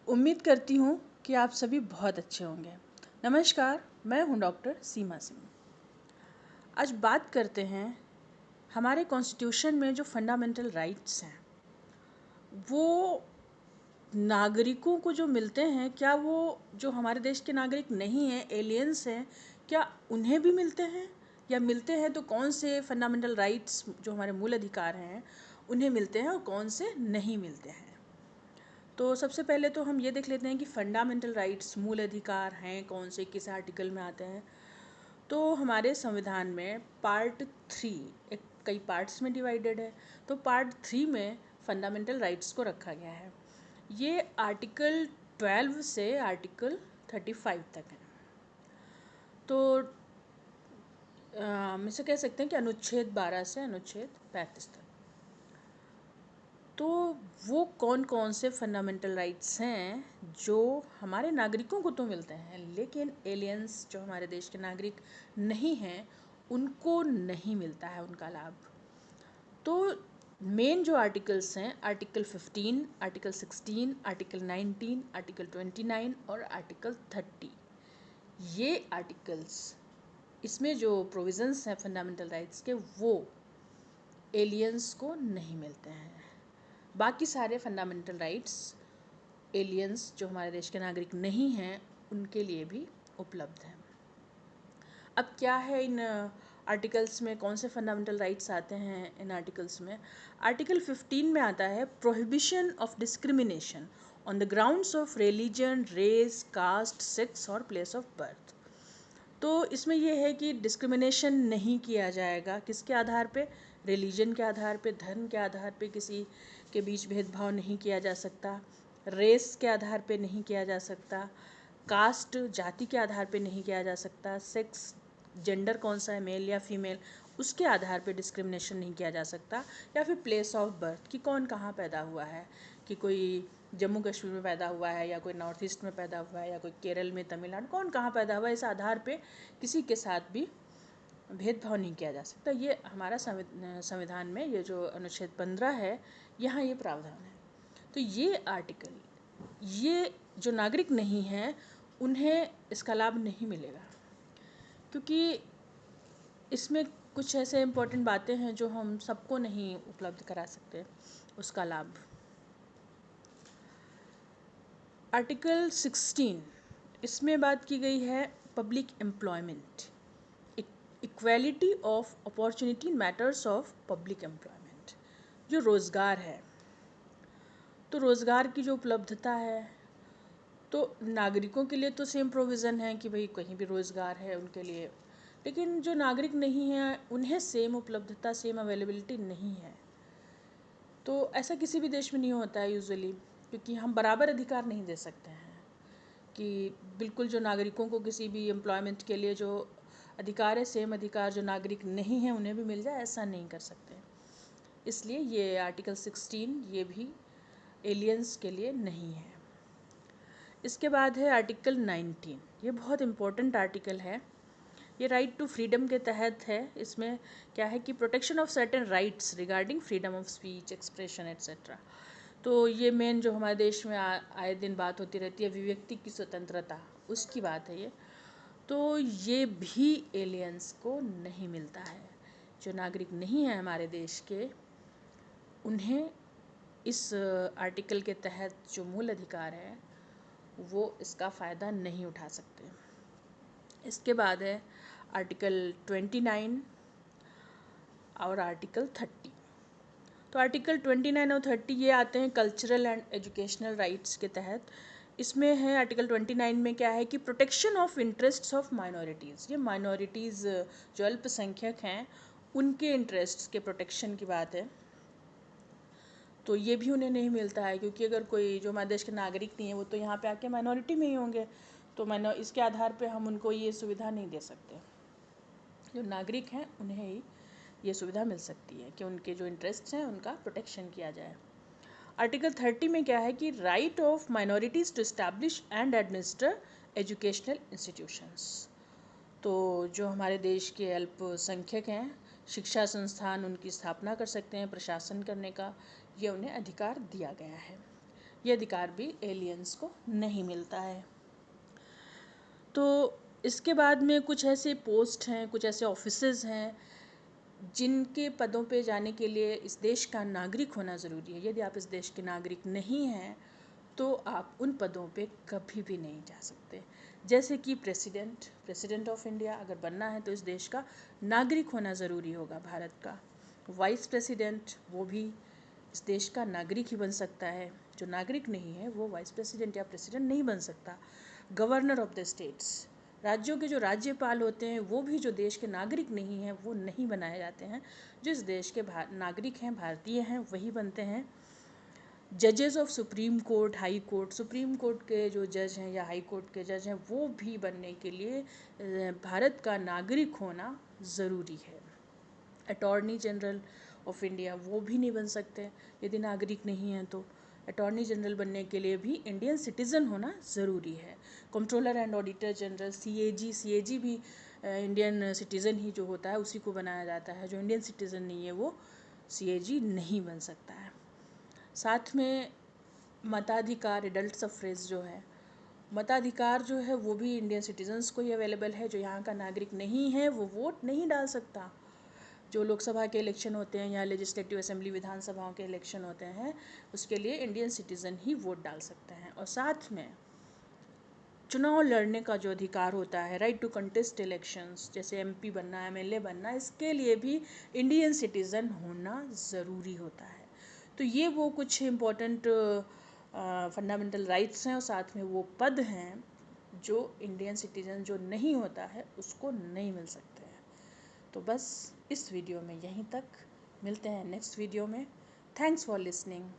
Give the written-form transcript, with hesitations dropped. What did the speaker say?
उम्मीद करती हूँ कि आप सभी बहुत अच्छे होंगे। नमस्कार, मैं हूँ डॉक्टर सीमा सिंह। आज बात करते हैं हमारे कॉन्स्टिट्यूशन में जो फंडामेंटल राइट्स हैं वो नागरिकों को जो मिलते हैं, क्या वो जो हमारे देश के नागरिक नहीं हैं, एलियंस हैं, क्या उन्हें भी मिलते हैं? या मिलते हैं तो कौन से फंडामेंटल राइट्स जो हमारे मूल अधिकार हैं उन्हें मिलते हैं और कौन से नहीं मिलते हैं? तो सबसे पहले तो हम ये देख लेते हैं कि फंडामेंटल राइट्स मूल अधिकार हैं कौन से, किस आर्टिकल में आते हैं। तो हमारे संविधान में पार्ट 3 एक कई पार्ट्स में डिवाइडेड है। तो पार्ट 3 में फंडामेंटल राइट्स को रखा गया है। ये आर्टिकल 12 से आर्टिकल 35 तक है। तो हम इसे कह सकते हैं कि अनुच्छेद 12 से अनुच्छेद 35 तक। तो वो कौन कौन से फंडामेंटल राइट्स हैं जो हमारे नागरिकों को तो मिलते हैं लेकिन एलियंस जो हमारे देश के नागरिक नहीं हैं उनको नहीं मिलता है उनका लाभ। तो मेन जो आर्टिकल्स हैं, आर्टिकल 15, आर्टिकल 16, आर्टिकल 19, आर्टिकल 29 और आर्टिकल 30, ये आर्टिकल्स, इसमें जो प्रोविजंस हैं फंडामेंटल राइट्स के वो एलियंस को नहीं मिलते हैं। बाकी सारे फंडामेंटल राइट्स एलियंस जो हमारे देश के नागरिक नहीं हैं उनके लिए भी उपलब्ध हैं। अब क्या है इन आर्टिकल्स में, कौन से फंडामेंटल राइट्स आते हैं इन आर्टिकल्स में? आर्टिकल 15 में आता है prohibition of discrimination on the grounds of religion, race, caste, sex और प्लेस ऑफ बर्थ। तो इसमें यह है कि डिस्क्रिमिनेशन नहीं किया जाएगा। किसके आधार पे? रिलीजन के आधार पे, धर्म के आधार पे किसी के बीच भेदभाव नहीं किया जा सकता, रेस के आधार पे नहीं किया जा सकता, कास्ट जाति के आधार पे नहीं किया जा सकता, सेक्स जेंडर कौन सा है, मेल या फीमेल, उसके आधार पे डिस्क्रिमिनेशन नहीं किया जा सकता, या फिर प्लेस ऑफ बर्थ कि कौन कहाँ पैदा हुआ है, कि कोई जम्मू कश्मीर में पैदा हुआ है या कोई नॉर्थ ईस्ट में पैदा हुआ है या कोई केरल में, तमिलनाडु, कौन कहाँ पैदा हुआ है, इस आधार पे किसी के साथ भी भेदभाव नहीं किया जा सकता। ये हमारा संविधान में ये जो अनुच्छेद 15 है यहाँ ये प्रावधान है। तो ये आर्टिकल, ये जो नागरिक नहीं हैं उन्हें इसका लाभ नहीं मिलेगा क्योंकि इसमें कुछ ऐसे इम्पोर्टेंट बातें हैं जो हम सबको नहीं उपलब्ध करा सकते उसका लाभ। आर्टिकल 16, इसमें बात की गई है public employment, equality of opportunity matters of public employment, जो रोज़गार है। तो रोज़गार की जो उपलब्धता है तो नागरिकों के लिए तो सेम प्रोविज़न है कि भाई कहीं भी रोज़गार है उनके लिए, लेकिन जो नागरिक नहीं हैं उन्हें सेम उपलब्धता, सेम अवेलेबिलिटी नहीं है। तो ऐसा किसी भी देश में नहीं होता है यूजुअली, क्योंकि हम बराबर अधिकार नहीं दे सकते हैं कि बिल्कुल जो नागरिकों को किसी भी एम्प्लॉयमेंट के लिए जो अधिकार है, सेम अधिकार जो नागरिक नहीं हैं उन्हें भी मिल जाए, ऐसा नहीं कर सकते। इसलिए ये आर्टिकल 16 ये भी एलियंस के लिए नहीं है। इसके बाद है आर्टिकल 19, ये बहुत इम्पोर्टेंट आर्टिकल है। ये राइट टू फ्रीडम के तहत है। इसमें क्या है कि protection of certain rights regarding freedom of speech, expression etcetera. तो ये मेन जो हमारे देश में आए दिन बात होती रहती है, अभिव्यक्ति की स्वतंत्रता, उसकी बात है ये। तो ये भी एलियंस को नहीं मिलता है। जो नागरिक नहीं है हमारे देश के उन्हें इस आर्टिकल के तहत जो मूल अधिकार है वो इसका फ़ायदा नहीं उठा सकते। इसके बाद है आर्टिकल 29 और आर्टिकल 30। तो आर्टिकल 29 और 30 ये आते हैं कल्चरल एंड एजुकेशनल राइट्स के तहत। इसमें है आर्टिकल 29 में क्या है कि protection of interests of minorities, ये माइनॉरिटीज़ जो अल्पसंख्यक हैं उनके इंटरेस्ट्स के प्रोटेक्शन की बात है। तो ये भी उन्हें नहीं मिलता है क्योंकि अगर कोई जो हमारे देश के नागरिक नहीं है वो तो यहाँ पे आके माइनॉरिटी में ही होंगे, तो इसके आधार पे हम उनको ये सुविधा नहीं दे सकते। जो नागरिक हैं उन्हें ही ये सुविधा मिल सकती है कि उनके जो इंटरेस्ट्स हैं उनका प्रोटेक्शन किया जाए। आर्टिकल 30 में क्या है कि right of minorities to establish and administer educational institutions. तो जो हमारे देश के अल्पसंख्यक हैं शिक्षा संस्थान उनकी स्थापना कर सकते हैं, प्रशासन करने का ये उन्हें अधिकार दिया गया है। ये अधिकार भी एलियंस को नहीं मिलता है। तो इसके बाद में कुछ ऐसे पोस्ट हैं, कुछ ऐसे ऑफिसेज हैं जिनके पदों पे जाने के लिए इस देश का नागरिक होना ज़रूरी है। यदि आप इस देश के नागरिक नहीं हैं तो आप उन पदों पे कभी भी नहीं जा सकते। जैसे कि प्रेसिडेंट ऑफ इंडिया अगर बनना है तो इस देश का नागरिक होना ज़रूरी होगा, भारत का। वाइस प्रेसिडेंट, वो भी इस देश का नागरिक ही बन सकता है। जो नागरिक नहीं है वो वाइस प्रेसिडेंट या प्रेसिडेंट नहीं बन सकता। गवर्नर ऑफ द स्टेट्स, राज्यों के जो राज्यपाल होते हैं वो भी जो देश के नागरिक नहीं हैं वो नहीं बनाए जाते हैं। जो इस देश के नागरिक हैं, भारतीय हैं, वही बनते हैं। जजेस of supreme court, high court, supreme court के जो जज हैं या हाई कोर्ट के जज हैं वो भी बनने के लिए भारत का नागरिक होना ज़रूरी है। अटॉर्नी जनरल ऑफ इंडिया वो भी नहीं बन सकते यदि नागरिक नहीं हैं तो। अटॉर्नी जनरल बनने के लिए भी इंडियन सिटीज़न होना ज़रूरी है। Controller and auditor general, CAG भी इंडियन सिटीज़न ही जो होता है उसी को बनाया जाता है। जो इंडियन सिटीज़न नहीं है वो सीएजी नहीं बन सकता है। साथ में मताधिकार, एडल्ट सफ्रेज जो है, मताधिकार जो है वो भी इंडियन सिटीजन्स को ही अवेलेबल है। जो यहाँ का नागरिक नहीं है वो वोट नहीं डाल सकता। जो लोकसभा के इलेक्शन होते हैं या लेजिस्लेटिव असेंबली विधानसभाओं के इलेक्शन होते हैं उसके लिए इंडियन सिटीज़न ही वोट डाल सकते हैं। और साथ में चुनाव लड़ने का जो अधिकार होता है, राइट टू कंटेस्ट इलेक्शंस, जैसे एमपी बनना, एमएलए बनना, इसके लिए भी इंडियन सिटीज़न होना ज़रूरी होता है। तो ये वो कुछ इम्पोर्टेंट फंडामेंटल राइट्स हैं और साथ में वो पद हैं जो इंडियन सिटीज़न जो नहीं होता है उसको नहीं मिल सकते हैं। तो बस इस वीडियो में यहीं तक, मिलते हैं नेक्स्ट वीडियो में। Thanks for listening.